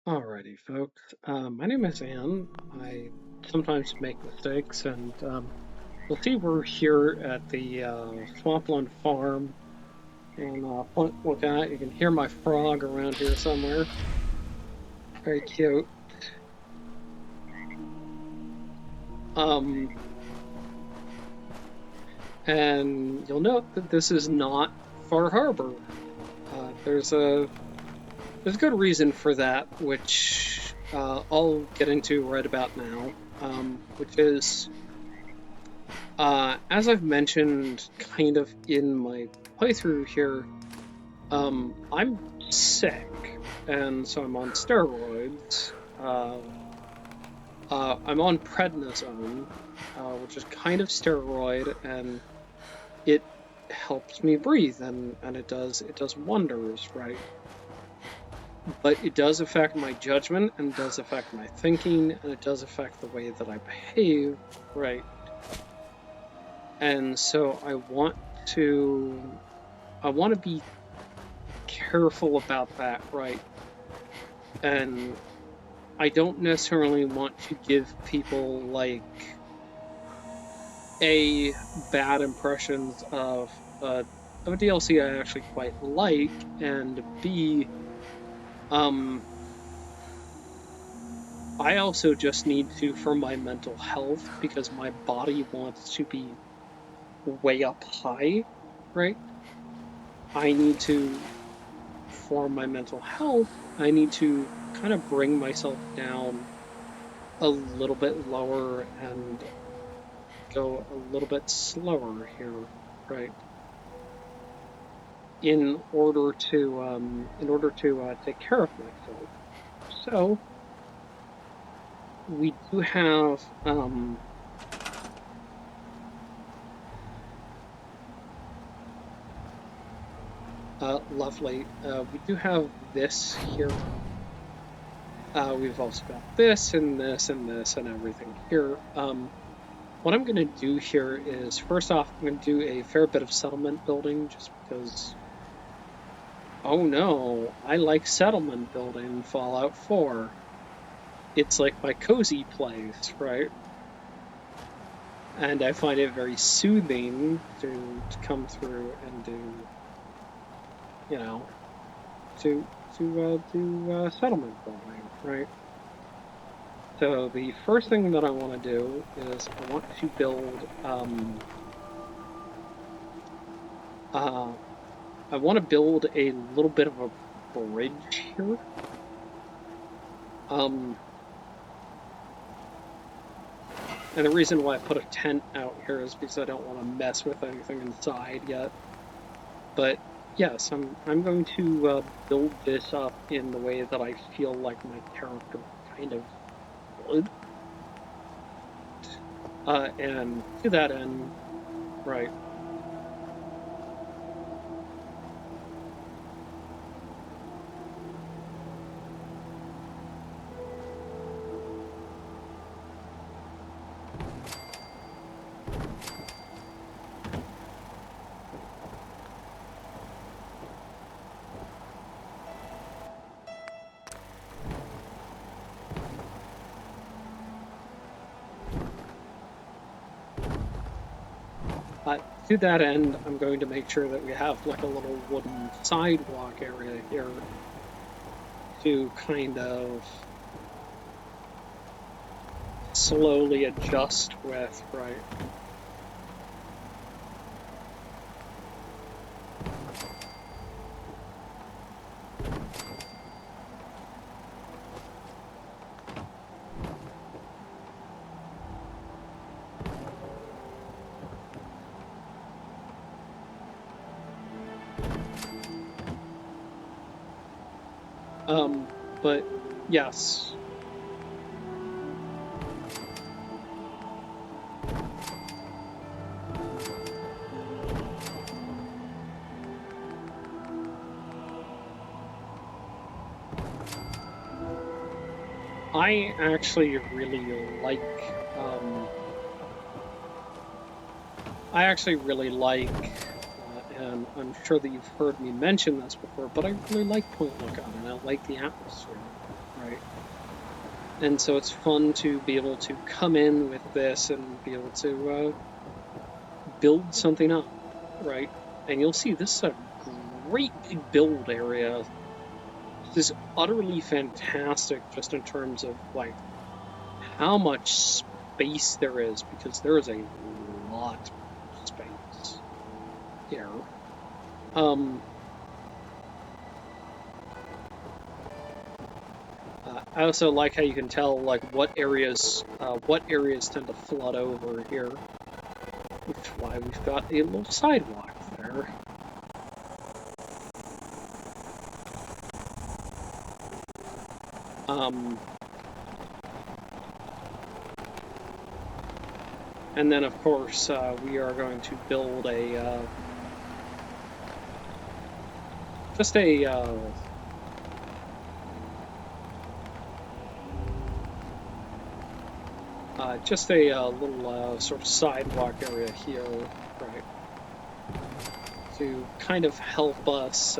Alrighty, folks. My name is Ann. I sometimes make mistakes, and you'll see we're here at the Swampland Farm. And look at it, you can hear my frog around here somewhere. Very cute. Um, and you'll note that this is not Far Harbor. There's a good reason for that, which I'll get into right about now. Which is as I've mentioned kind of in my playthrough here, I'm sick, and so I'm on steroids. I'm on prednisone, which is kind of steroid, and it helps me breathe, and it does wonders, right? But it does affect my judgment, and it does affect my thinking, and it does affect the way that I behave, right? And so I want to be careful about that, right? And I don't necessarily want to give people like a bad impressions of a DLC I actually quite like, and B, um, I also just need to for my mental health because my body wants to be way up high, right? I need to for my mental health, I need to kind of bring myself down a little bit lower and go a little bit slower here, right? In order to take care of myself. So we do have lovely. We do have this here. We've also got this and this and this and everything here. What I'm going to do here is, first off, I'm going to do a fair bit of settlement building just because, oh no, I like settlement building in Fallout 4. It's like my cozy place, right? And I find it very soothing to come through and do, you know, do settlement building, right? So the first thing that I want to do is I want to build uh, I want to build a little bit of a bridge here. Um, and the reason why I put a tent out here is because I don't want to mess with anything inside yet. But yes, I'm going to build this up in the way that I feel like my character kind of would. And to that end, right. Uh, to that end, I'm going to make sure that we have like a little wooden sidewalk area here to kind of slowly adjust with, right? But yes, I actually really like, um, I actually really like, and I'm sure that you've heard me mention this before, but I really like Point Lookout and I like the atmosphere, right? And so it's fun to be able to come in with this and be able to build something up, right? And you'll see this is a great big build area. This is utterly fantastic just in terms of like how much space there is, because there is a lot of space here. I also like how you can tell like what areas tend to flood over here, which is why we've got a little sidewalk there. And then of course we are going to build a just a little sort of sidewalk area here, right, to kind of help us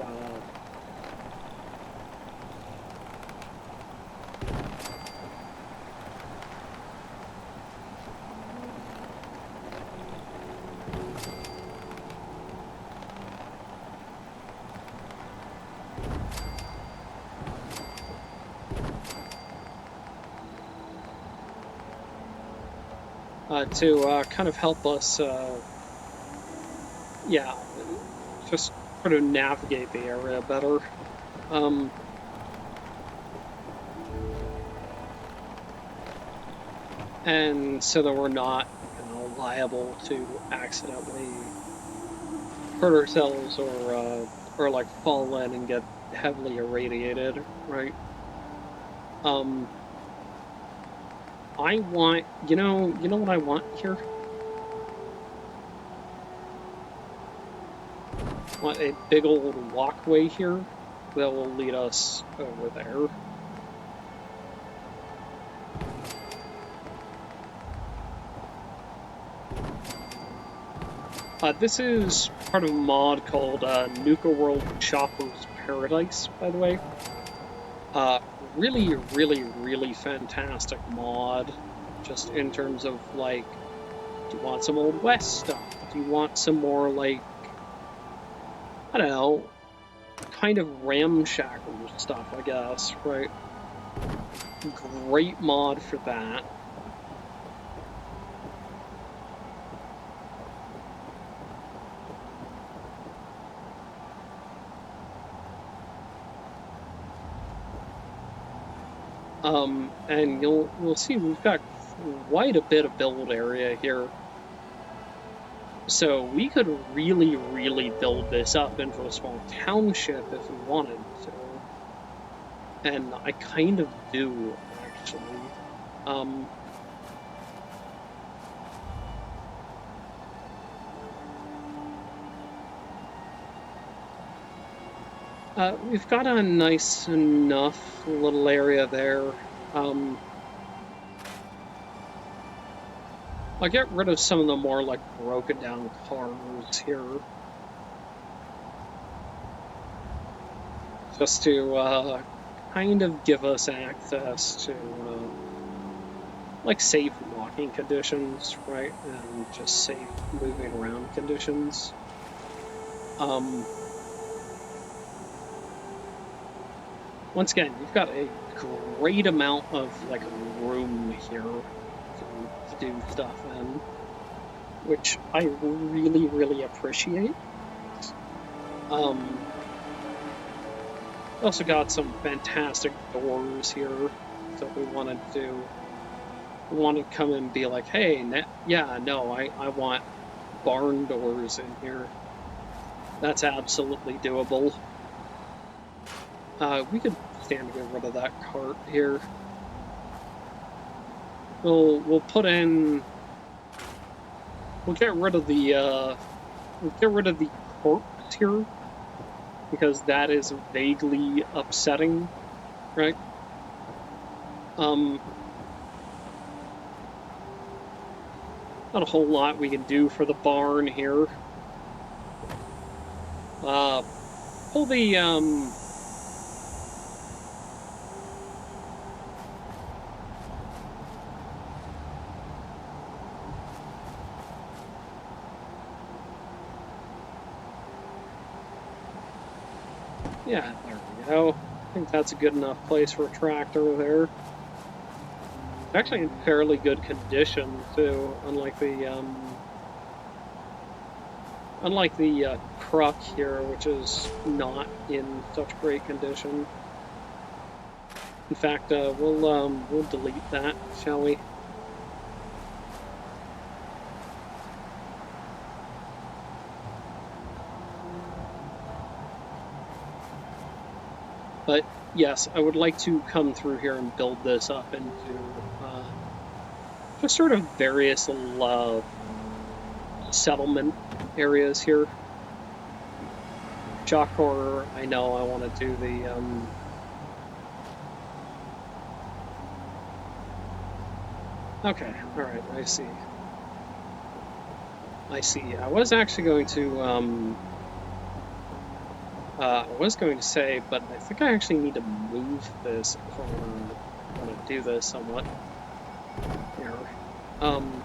kind of help us, yeah, just sort of navigate the area better. And so that we're not, liable to accidentally hurt ourselves or like fall in and get heavily irradiated, right? I want, you know what I want here? I want a big old walkway here that will lead us over there. This is part of a mod called Nuka World Chopper's Paradise, by the way. Really, really, really fantastic mod, just in terms of, like, do you want some Old West stuff? Do you want some more, like, I don't know, kind of ramshackle stuff, I guess, right? Great mod for that. And you'll see we've got quite a bit of build area here. So we could really, really build this up into a small township if we wanted to. And I kind of do, actually. We've got a nice enough little area there. I'll get rid of some of the more like broken down cars here. Just to kind of give us access to like safe walking conditions, right? And just safe moving around conditions. Once again, you've got a great amount of like room here to do stuff in, which I really, really appreciate. Also got some fantastic doors here, so if we wanted to come and be like, hey, yeah, no, I want barn doors in here. That's absolutely doable. We could stand to get rid of that cart here. We'll put in. We'll get rid of the corpse here, because that is vaguely upsetting, right? Not a whole lot we can do for the barn here. Pull the Yeah, there we go. I think that's a good enough place for a tractor there. It's actually in fairly good condition too, unlike the truck here, which is not in such great condition. In fact, we'll delete that, shall we? But yes, I would like to come through here and build this up into just sort of various settlement areas here. Shock horror, I know I want to do the okay, alright, I see. I see. I was actually going to I was going to say, but I think I actually need to move this if I want to do this somewhat here. And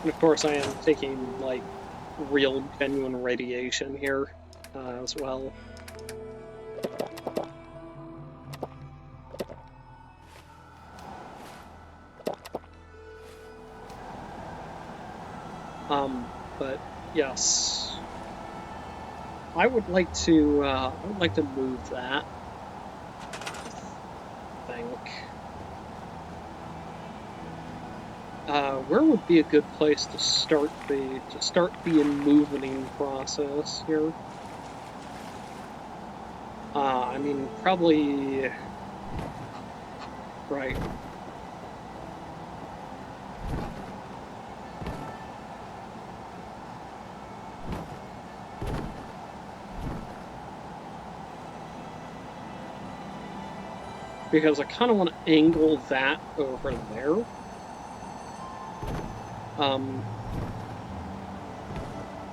of course, I am taking like real, genuine radiation here as well. But yes, I would like to move that. I think. Where would be a good place to start the moving process here? I mean, probably right. Because I kind of want to angle that over there.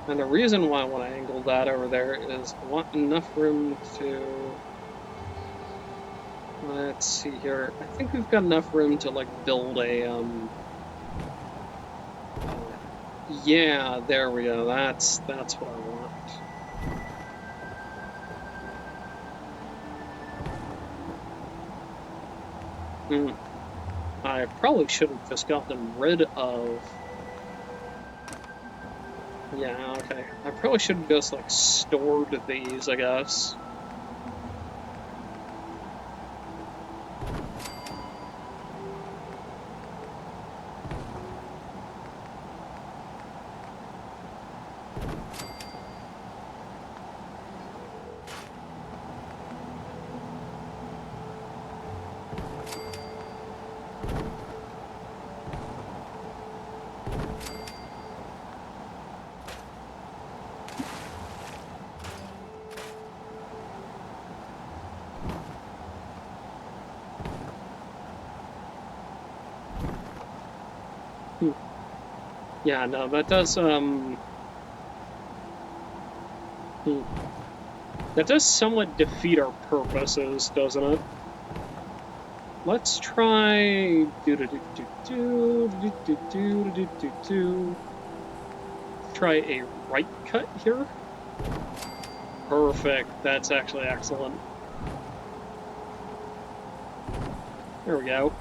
And the reason why I want to angle that over there is I want enough room to, let's see here, I think we've got enough room to like build a, yeah, there we go, that's what I want. I probably should have just gotten rid of, yeah, okay, I probably should have just like stored these, I guess. Yeah, no, that does, that does somewhat defeat our purposes, doesn't it? Let's try try a right cut here. Perfect. That's actually excellent. There we go.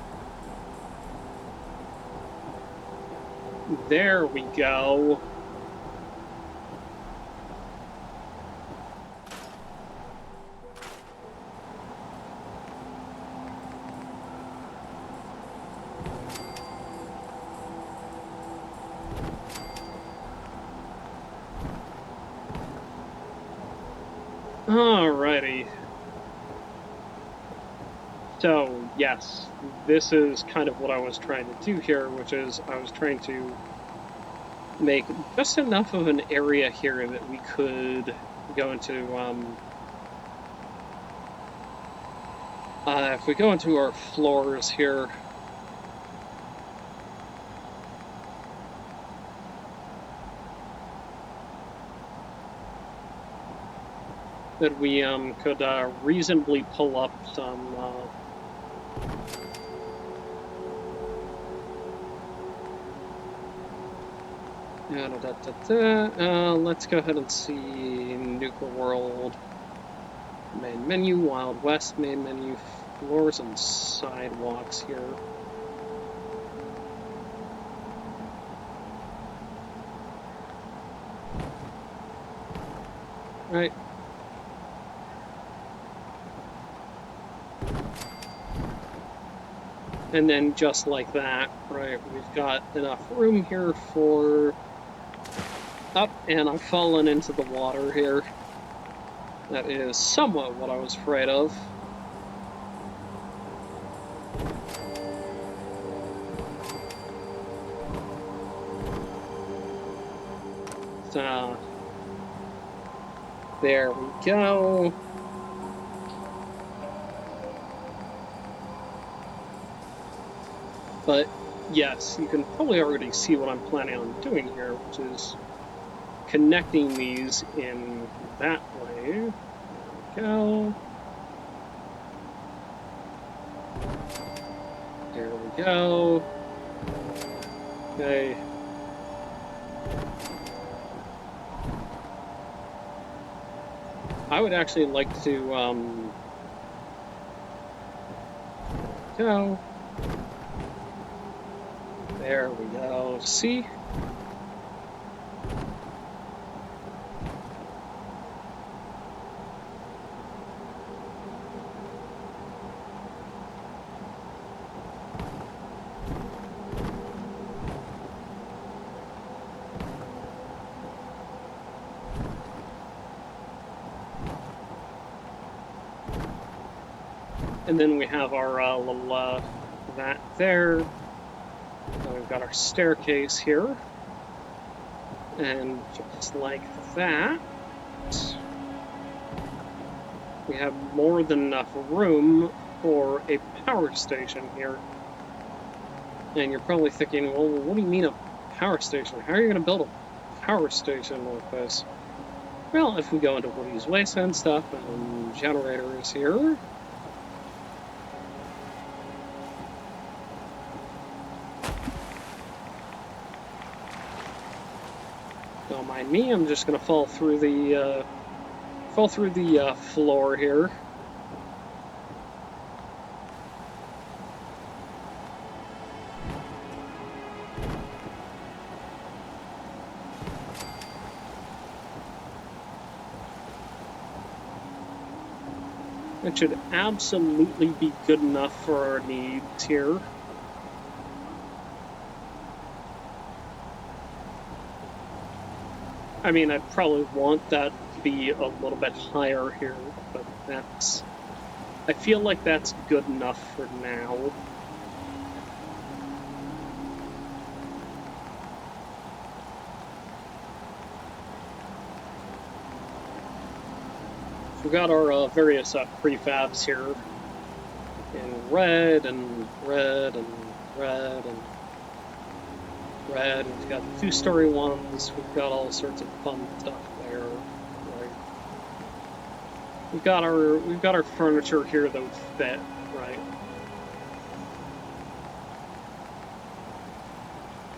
There we go. Alrighty. So, yes, this is kind of what I was trying to do here, which is I was trying to make just enough of an area here that we could go into, if we go into our floors here, that we could reasonably pull up some Let's go ahead and see Nuka World. Main menu, Wild West main menu, floors and sidewalks here. Right. And then just like that, right, we've got enough room here for up, and I've fallen into the water here. That is somewhat what I was afraid of. So, there we go. But yes, you can probably already see what I'm planning on doing here, which is connecting these in that way. There we go. There we go. Okay. I would actually like to go. There we go. See? And then we have our little that there. Now we've got our staircase here. And just like that, we have more than enough room for a power station here. And you're probably thinking, well, what do you mean a power station? How are you going to build a power station like this? Well, if we go into Woody's Wasteland stuff and generators here, don't mind me, I'm just going to fall through the floor here. It should absolutely be good enough for our needs here. I mean, I'd probably want that to be a little bit higher here, but that's... I feel like that's good enough for now. We've got our various prefabs here in red and red and red and red. We've got 2-story ones. We've got all sorts of fun stuff there. Right? We've got our furniture here that would fit, right?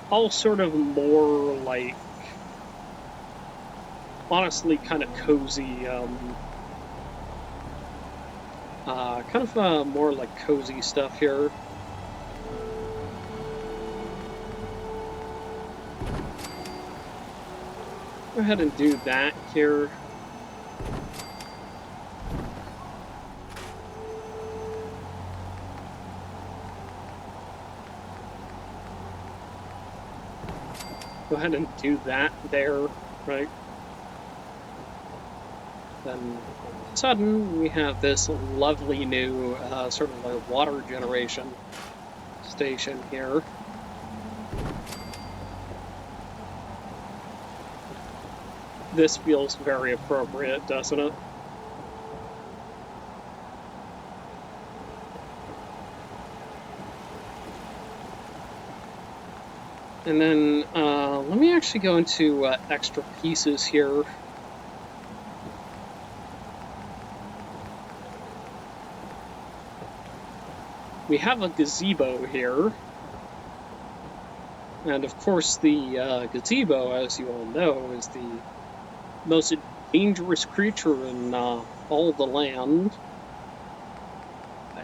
All sort of more like, honestly, kind of cozy. Kind of more like cozy stuff here. Go ahead and do that here. Go ahead and do that there, right? Then all of a sudden we have this lovely new sort of like water generation station here. This feels very appropriate, doesn't it? And then let me actually go into extra pieces here. We have a gazebo here. And of course, the gazebo, as you all know, is the most dangerous creature in all the land. I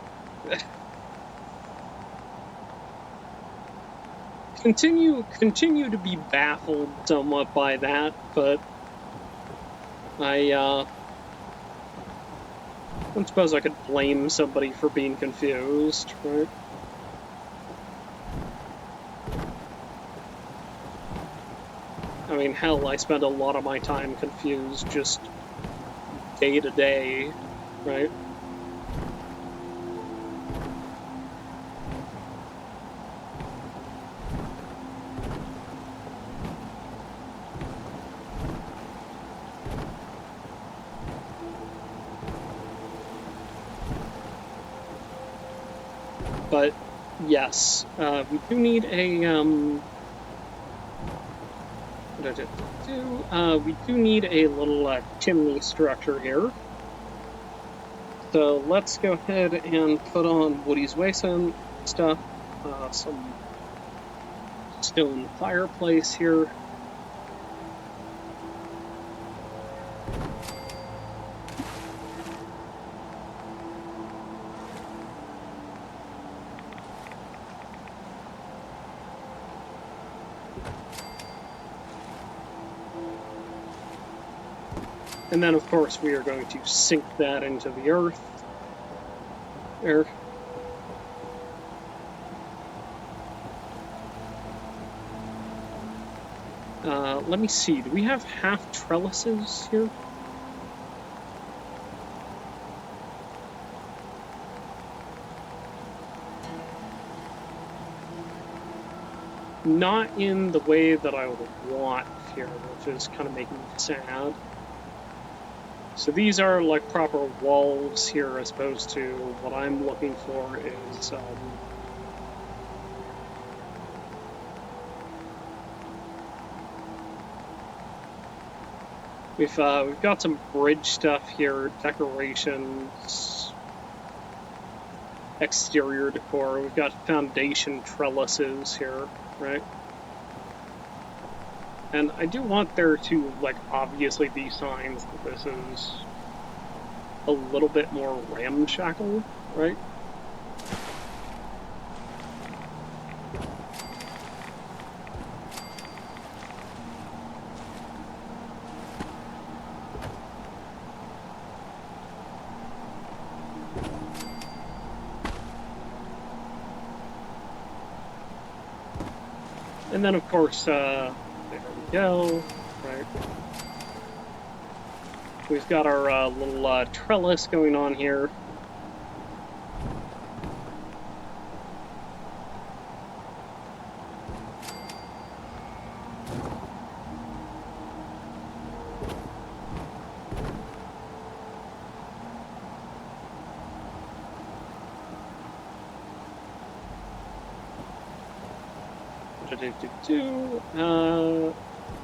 continue to be baffled somewhat by that, but I don't suppose I could blame somebody for being confused, right? I mean, hell, I spend a lot of my time confused just day to day, right? But yes, we do need a we do need a little chimney structure here. So let's go ahead and put on Woody's Wasteland stuff, some stone fireplace here. And then, of course, we are going to sink that into the earth. There. Let me see. Do we have half trellises here? Not in the way that I would want here, which is kind of making me sad. So these are like proper walls here, as opposed to what I'm looking for is we've got some bridge stuff here, decorations, exterior decor. We've got foundation trellises here, right? And I do want there to, like, obviously be signs that this is a little bit more ramshackle, right? And then, of course, there we go, right? We've got our little trellis going on here.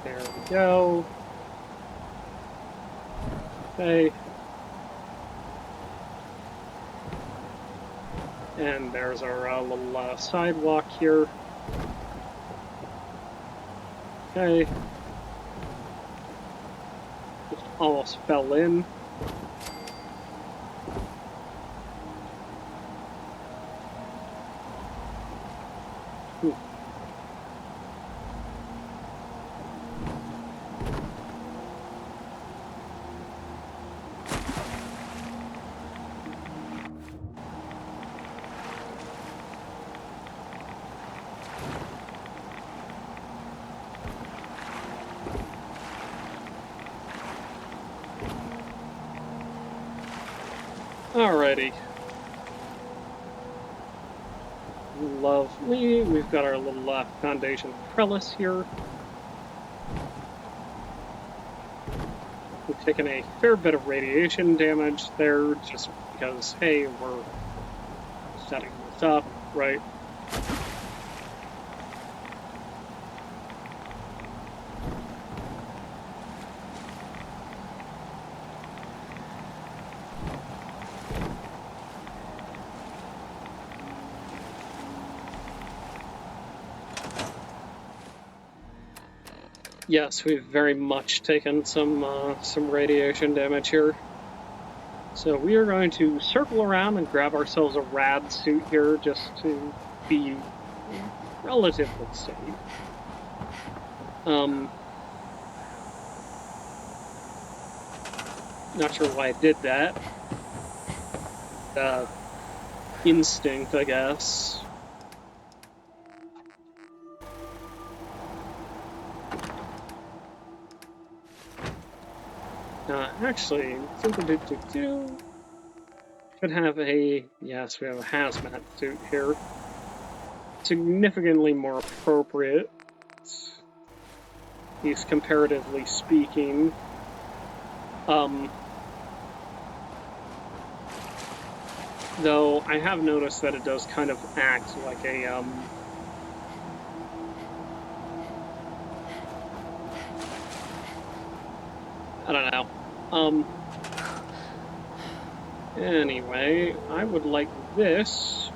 There we go. Okay. And there's our little sidewalk here. Okay. Just almost fell in. Alrighty. Lovely. We've got our little foundation trellis here. We've taken a fair bit of radiation damage there just because, hey, we're setting this up, right? Yes, we've very much taken some radiation damage here. So we are going to circle around and grab ourselves a rad suit here just to be relatively safe. Not sure why I did that. Instinct, I guess. Actually, should have a, yes, we have a hazmat suit here. Significantly more appropriate, at least comparatively speaking. Though I have noticed that it does kind of act like a, I don't know. Anyway, I would like this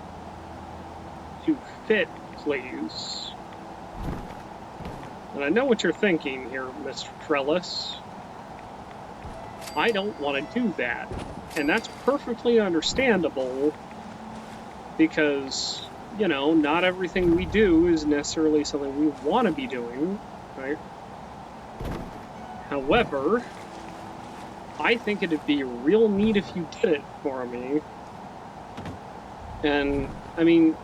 to fit, please. And I know what you're thinking here, Mr. Trellis. I don't want to do that. And that's perfectly understandable because, you know, not everything we do is necessarily something we want to be doing, right? However, I think it'd be real neat if you did it for me. And, I mean,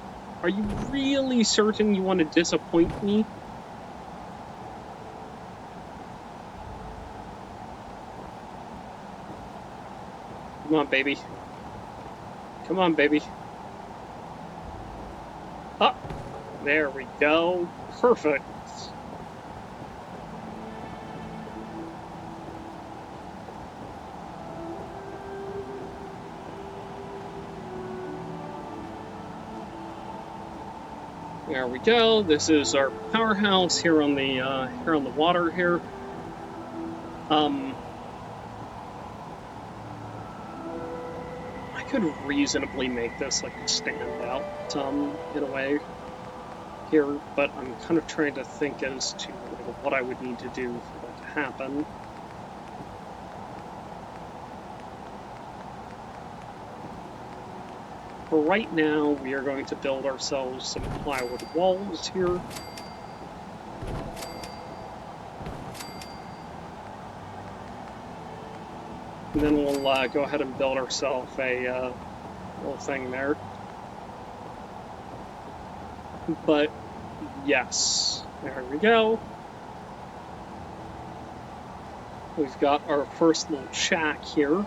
are you really certain you want to disappoint me? Come on, baby. Come on, baby. Ah, there we go. Perfect. There we go. This is our powerhouse here on the water here. I could reasonably make this like a standout in a way here, but I'm kind of trying to think as to what I would need to do for that to happen. For right now, we are going to build ourselves some plywood walls here. And then we'll go ahead and build ourselves a little thing there. But yes, there we go. We've got our first little shack here.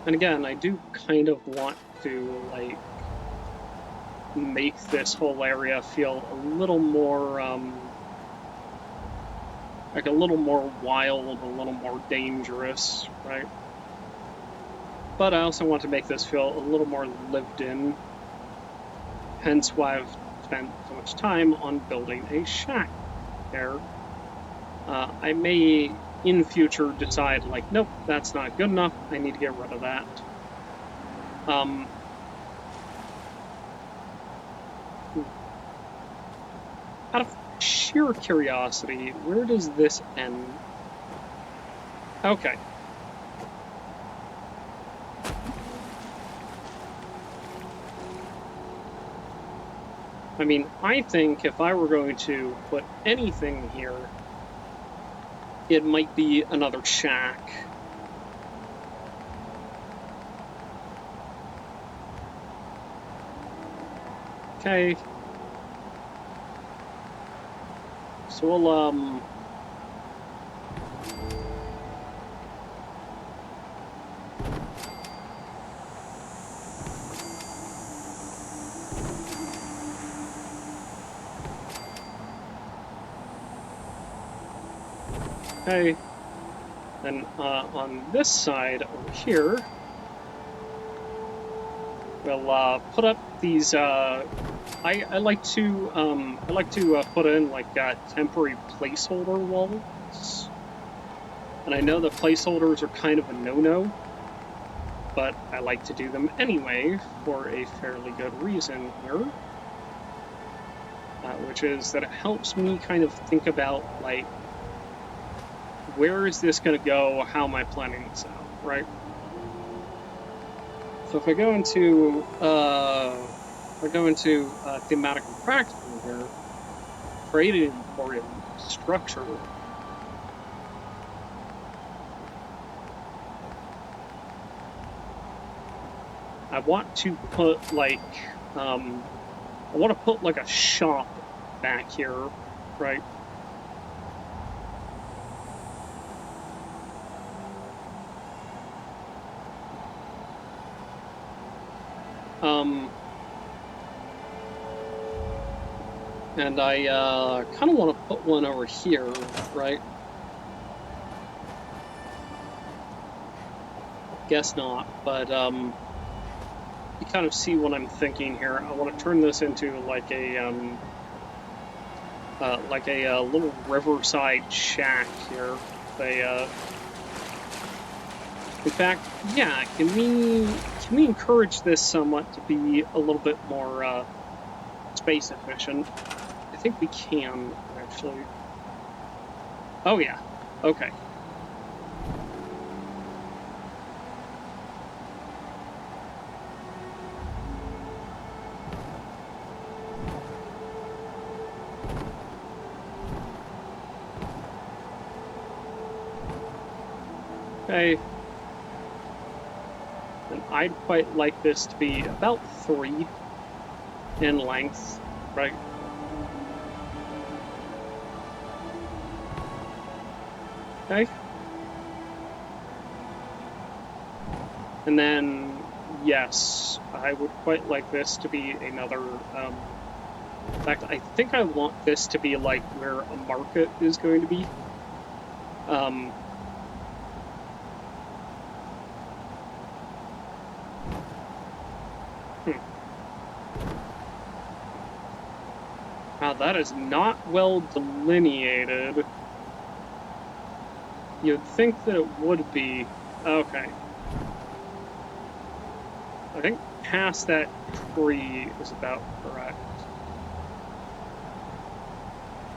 And again, I do kind of want to, like, make this whole area feel a little more, like a little more wild, a little more dangerous, right? But I also want to make this feel a little more lived in. Hence why I've spent so much time on building a shack there. I may in future decide, like, nope, that's not good enough, I need to get rid of that. Out of sheer curiosity, where does this end? Okay. I mean, I think if I were going to put anything here, it might be another shack. Okay. So we'll, okay. Then on this side over here, we'll put up these. I like to put in like temporary placeholder walls, and I know the placeholders are kind of a no-no, but I like to do them anyway for a fairly good reason here. which is that it helps me kind of think about, like, where is this going to go? How am I planning this out, right? So if I go into thematic and practical here, create an emporium structure. I want to put like a shop back here, right? And I kind of want to put one over here, right? Guess not, but you kind of see what I'm thinking here. I want to turn this into like a little riverside shack here. In fact, yeah, can we encourage this somewhat to be a little bit more space efficient? I think we can, actually. Oh yeah, okay. Okay. And I'd quite like this to be about 3 in length, right? Okay. And then, yes, I would quite like this to be another, in fact, I think I want this to be like where a market is going to be. Now that is not well delineated. You'd think that it would be. Okay. I think past that tree is about correct.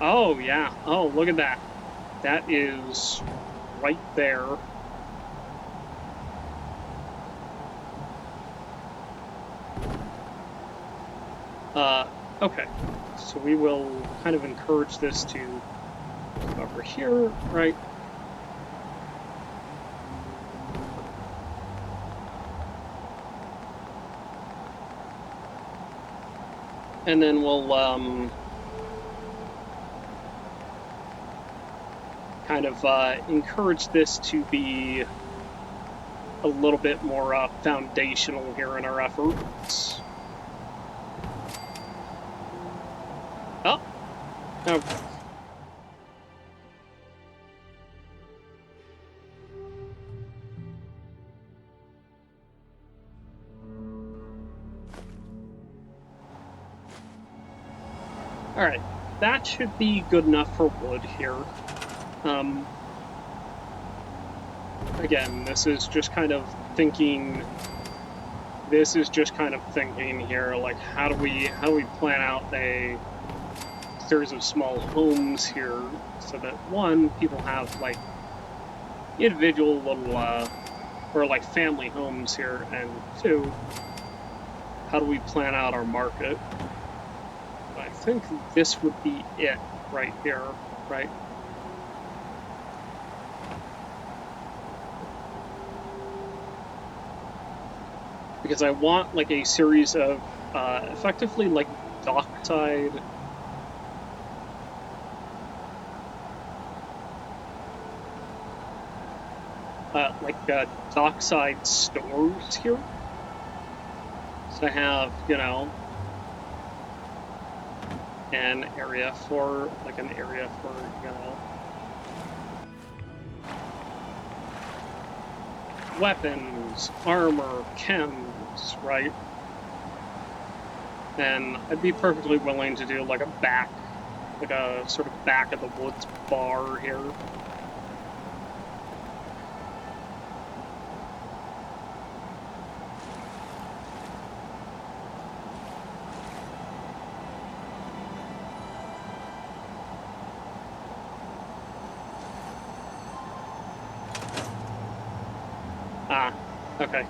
Oh, yeah. Oh, look at that. That is right there. Okay. So we will kind of encourage this to come over here, right? And then we'll kind of encourage this to be a little bit more foundational here in our efforts. Oh, okay. All right, that should be good enough for wood here. Again, this is just kind of thinking. This is just kind of thinking here, like how do we plan out a series of small homes here so that one, people have like individual little or like family homes here, and 2, how do we plan out our market? I think this would be it right here, right? Because I want like a series of effectively like dockside dockside stores here. So I have, you know, an area for, you know, weapons, armor, chems, right? And I'd be perfectly willing to do like a sort of back of the woods bar here. Ah, okay.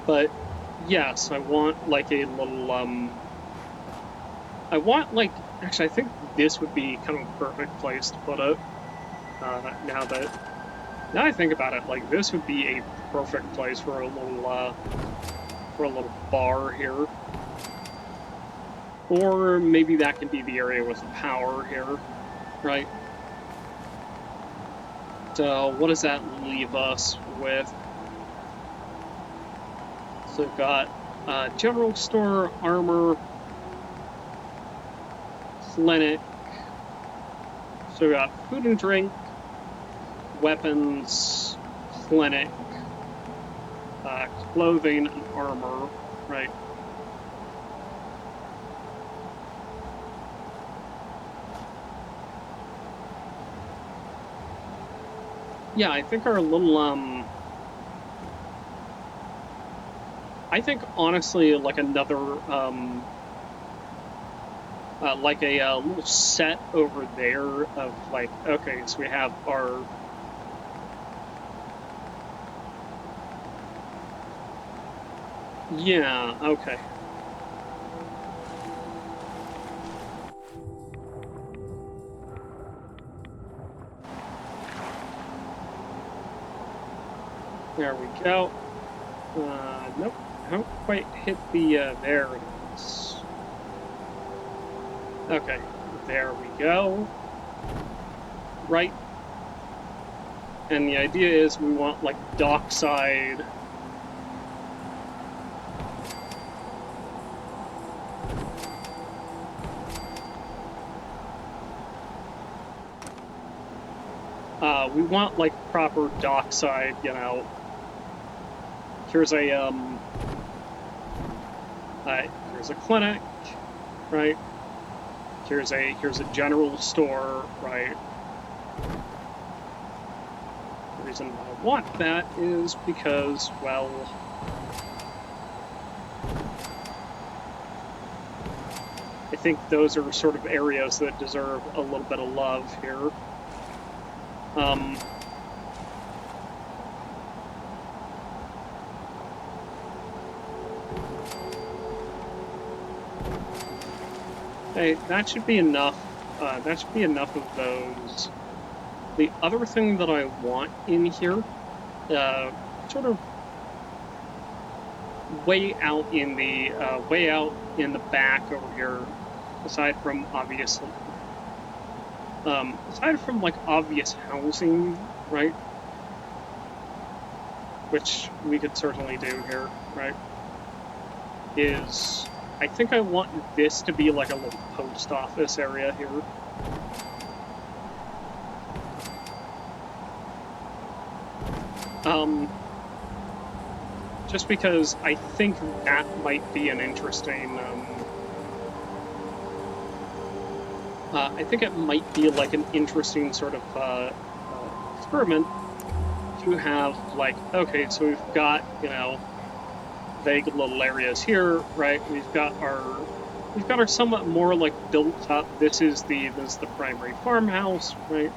But yes, I want like a little I want like actually I think this would be kind of a perfect place to put it. Now I think about it, like this would be a perfect place for a little bar here. Or maybe that can be the area with the power here, right? So what does that leave us with? So we've got general store, armor, clinic. So we've got food and drink, weapons, clinic, clothing, and armor, right? Yeah, I think our little I think honestly like another like a little set over there of like okay, so we have our yeah, okay. There we go. Nope, haven't quite hit the there it is. Okay, there we go. Right. And the idea is we want like dockside. We want like proper dockside, you know. Here's a here's a clinic, right? Here's a general store, right? The reason I want that is because, well, I think those are sort of areas that deserve a little bit of love here. Hey, that should be enough. That should be enough of those. The other thing that I want in here, sort of way out in the back over here, aside from aside from like obvious housing, right? Which we could certainly do here, right? Is I think I want this to be like a little post office area here. Just because I think that might be an interesting I think it might be like an interesting sort of experiment to have like, okay, so we've got, you know, vague little areas here, right? We've got our somewhat more like built up. This is the primary farmhouse, right?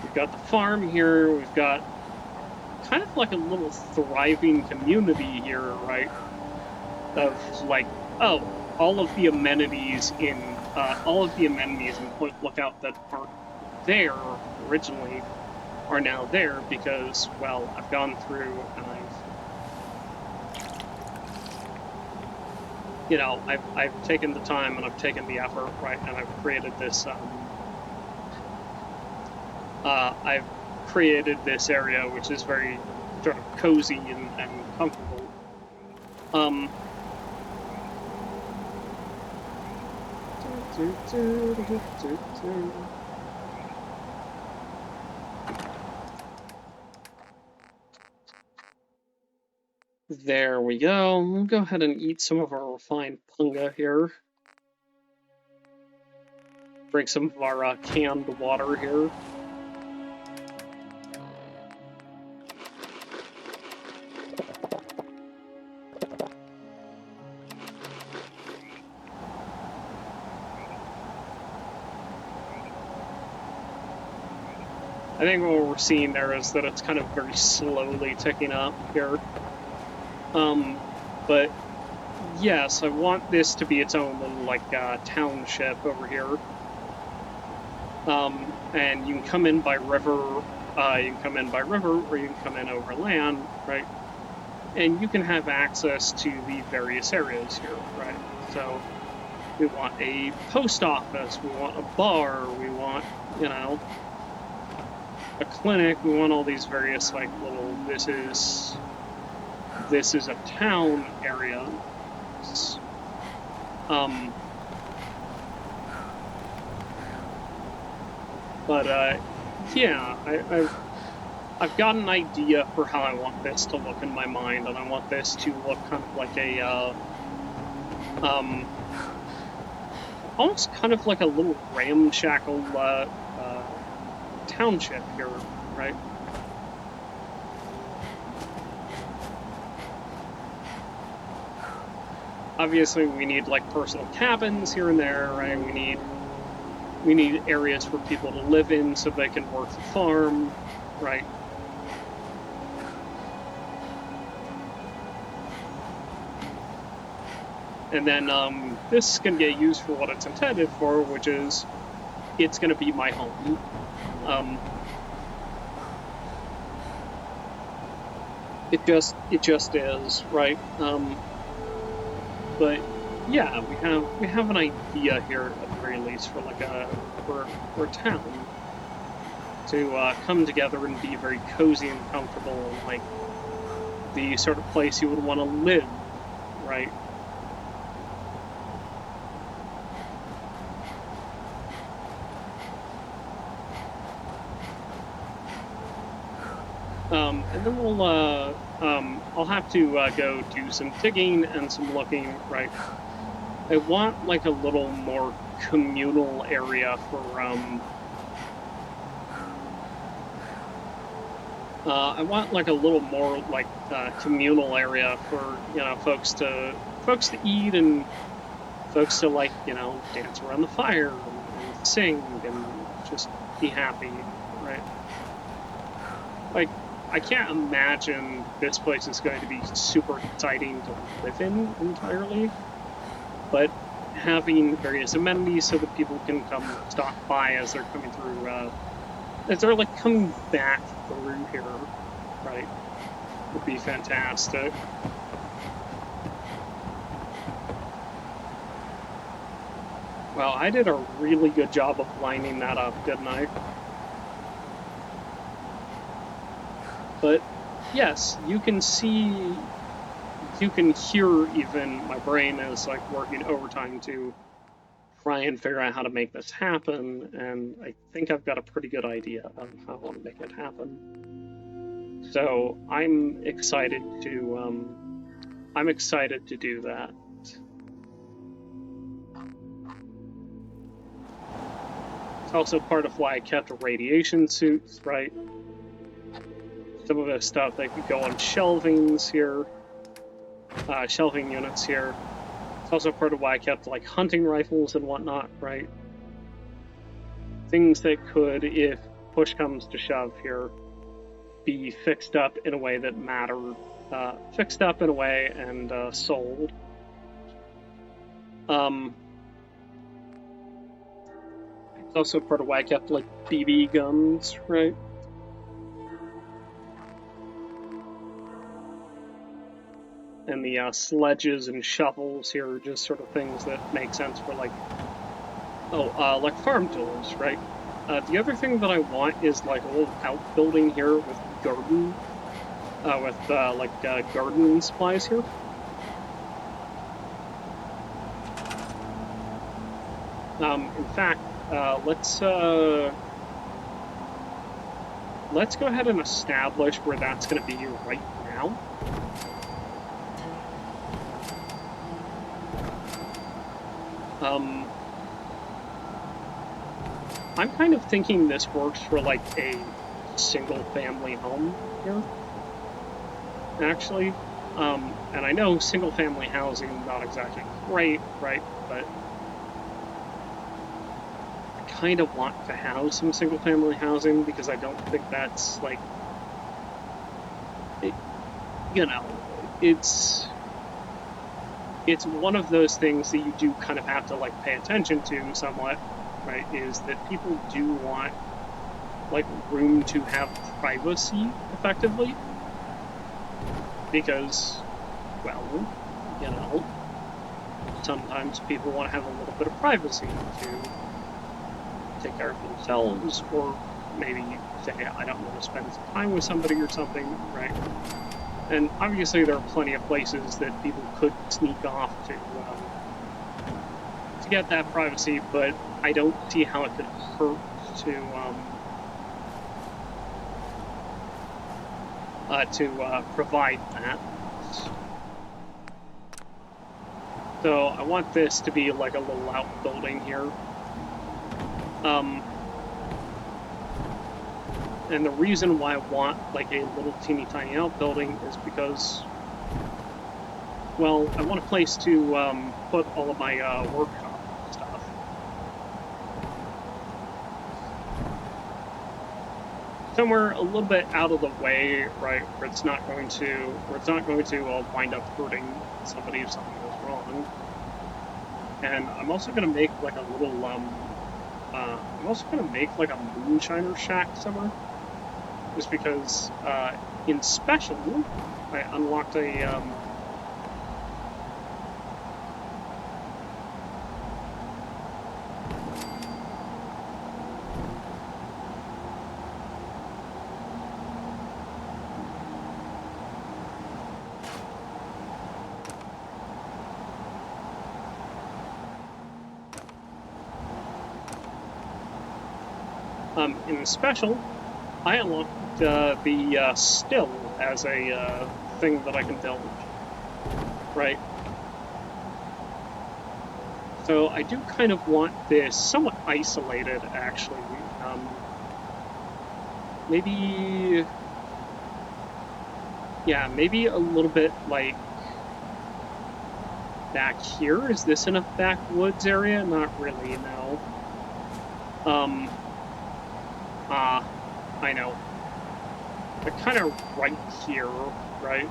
We've got the farm here. We've got kind of like a little thriving community here, right? Of like, oh, all of the amenities in Point Lookout that aren't there originally are now there because, well, I've gone through and I've taken the time and I've taken the effort, right, and I've created this area which is very sort of cozy and comfortable. There we go. We'll go ahead and eat some of our refined punga here. Drink some of our canned water here. I think what we're seeing there is that it's kind of very slowly ticking up here. But yes, I want this to be its own little, like, township over here. And you can come in by river, you can come in by river, or you can come in over land, right? And you can have access to the various areas here, right? So we want a post office, we want a bar, we want, you know, a clinic, we want all these various, like, little, this is a town area. But yeah, I've got an idea for how I want this to look in my mind, and I want this to look kind of like a almost kind of like a little ramshackle township here, right? Obviously, we need, like, personal cabins here and there, right? We need areas for people to live in so they can work the farm, right? And then this can get used for what it's intended for, which is it's going to be my home. It just is, right? But yeah, we have an idea here at the very least for, like, for a town to come together and be very cozy and comfortable, and, like, the sort of place you would want to live, right? And then I'll have to go do some digging and some looking, right? I want, like, a little more communal area for, I want, like, a little more, like, communal area for, you know, folks to eat, and folks to, like, you know, dance around the fire and sing and just be happy, right? Like, I can't imagine this place is going to be super exciting to live in entirely, but having various amenities so that people can come stop by as they're coming through, as they're, like, coming back through here, right, would be fantastic. Well, I did a really good job of lining that up, didn't I? But yes, you can see, you can hear even my brain is, like, working overtime to try and figure out how to make this happen, and I think I've got a pretty good idea of how I want to make it happen. So I'm excited to do that. It's also part of why I kept radiation suits, right? Some of this stuff, they could go on shelvings here, shelving units here. It's also part of why I kept, like, hunting rifles and whatnot, right? Things that could, if push comes to shove here, be fixed up in a way that mattered, fixed up in a way and sold. It's also part of why I kept, like, BB guns, right? And the sledges and shovels here are just sort of things that make sense for, like, like farm tools, right? The other thing that I want is, like, a little outbuilding here with garden, gardening supplies here. In fact, let's go ahead and establish where that's going to be right now. I'm kind of thinking this works for, like, a single-family home here, actually. And I know single-family housing not exactly great, right? But I kind of want to have some single-family housing because I don't think that's like, you know, it's one of those things that you do kind of have to like pay attention to somewhat, right? Is that people do want like room to have privacy effectively because, well, you know, sometimes people want to have a little bit of privacy to take care of themselves, or maybe say, I don't want to spend some time with somebody or something, right? And obviously there are plenty of places that people could sneak off to get that privacy, but I don't see how it could hurt to provide that. So I want this to be like a little outbuilding here. And the reason why I want like a little teeny tiny outbuilding is because, well, I want a place to put all of my workshop stuff. Somewhere a little bit out of the way, right, where it's not going to wind up hurting somebody if something goes wrong. And I'm also going to make like a little I'm also going to make like a moonshiner shack somewhere, just because in special I unlocked a in the special, I unlocked the still as a thing that I can build, right? So I do kind of want this somewhat isolated, actually. Maybe, yeah, maybe a little bit like back here. Is this in a backwoods area? Not really, no. I know. But kind of right here, right?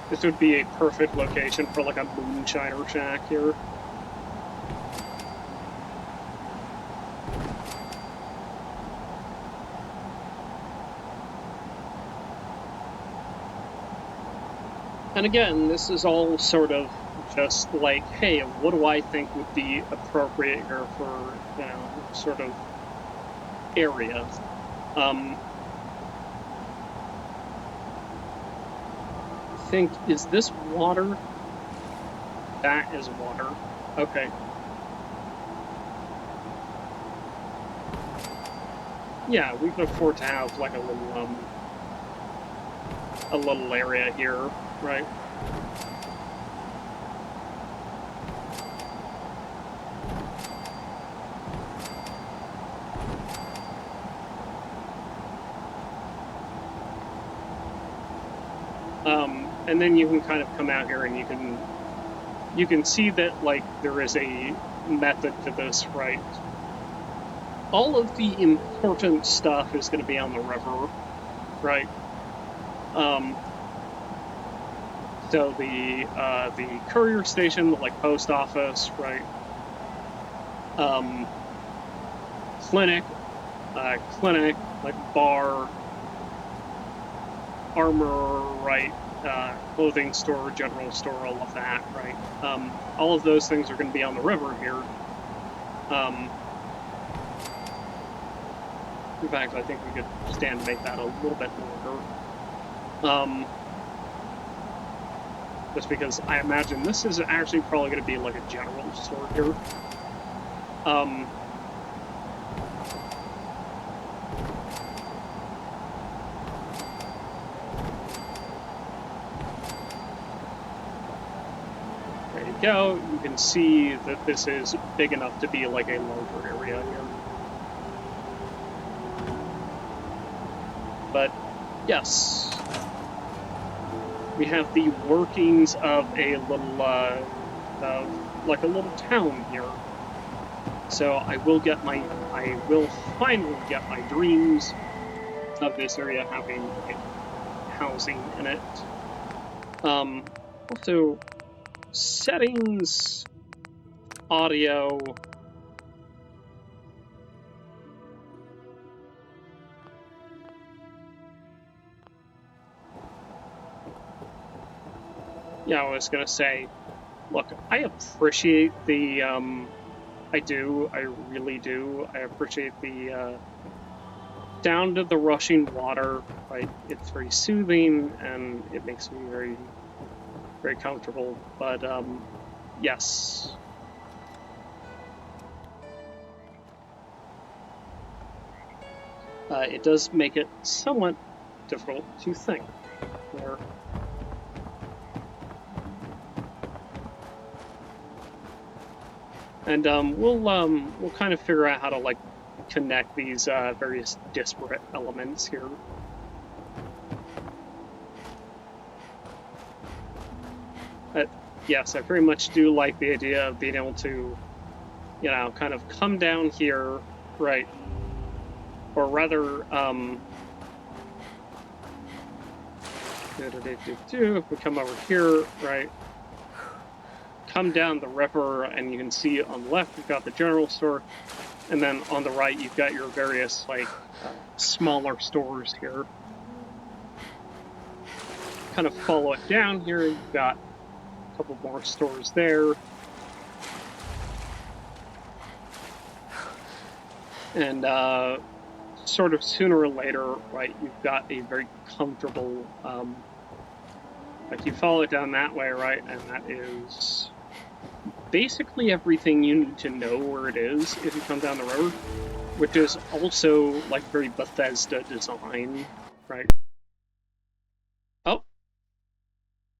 This would be a perfect location for like a moonshiner shack here. And again, this is all sort of just like, hey, what do I think would be appropriate here for, you know, sort of area. I think, is this water? That is water. Okay. Yeah, we can afford to have like a little area here, right? And then you can kind of come out here and you can see that like there is a method to this, right? All of the important stuff is going to be on the river, right? So the courier station, the like post office, right? Clinic, like bar, armor, right? Clothing store, general store, all of that, right? All of those things are going to be on the river here. In fact, I think we could stand to make that a little bit longer. Just because I imagine this is actually probably going to be like a general store here. There you go. You can see that this is big enough to be like a larger area here. But yes, we have the workings of a little like a little town here. So I will finally get my dreams of this area having like housing in it. Also settings, audio. Yeah, I was gonna say, look, I appreciate the I really do. I appreciate the down to the rushing water, right? It's very soothing and it makes me very, very comfortable. But yes. It does make it somewhat difficult to think there. And we'll kind of figure out how to like connect these various disparate elements here. But yes, I very much do like the idea of being able to, you know, kind of come down here, right? Or rather, if we come over here, right? Come down the river, and you can see on the left you've got the general store, and then on the right you've got your various like smaller stores here. Kind of follow it down here, you've got a couple more stores there. And sort of sooner or later, right, you've got a very comfortable, like you follow it down that way, right, and that is basically everything you need to know where it is if you come down the road, which is also like very Bethesda design, right? Oh,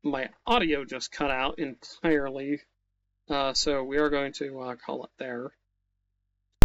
my audio just cut out entirely, so we are going to call it there.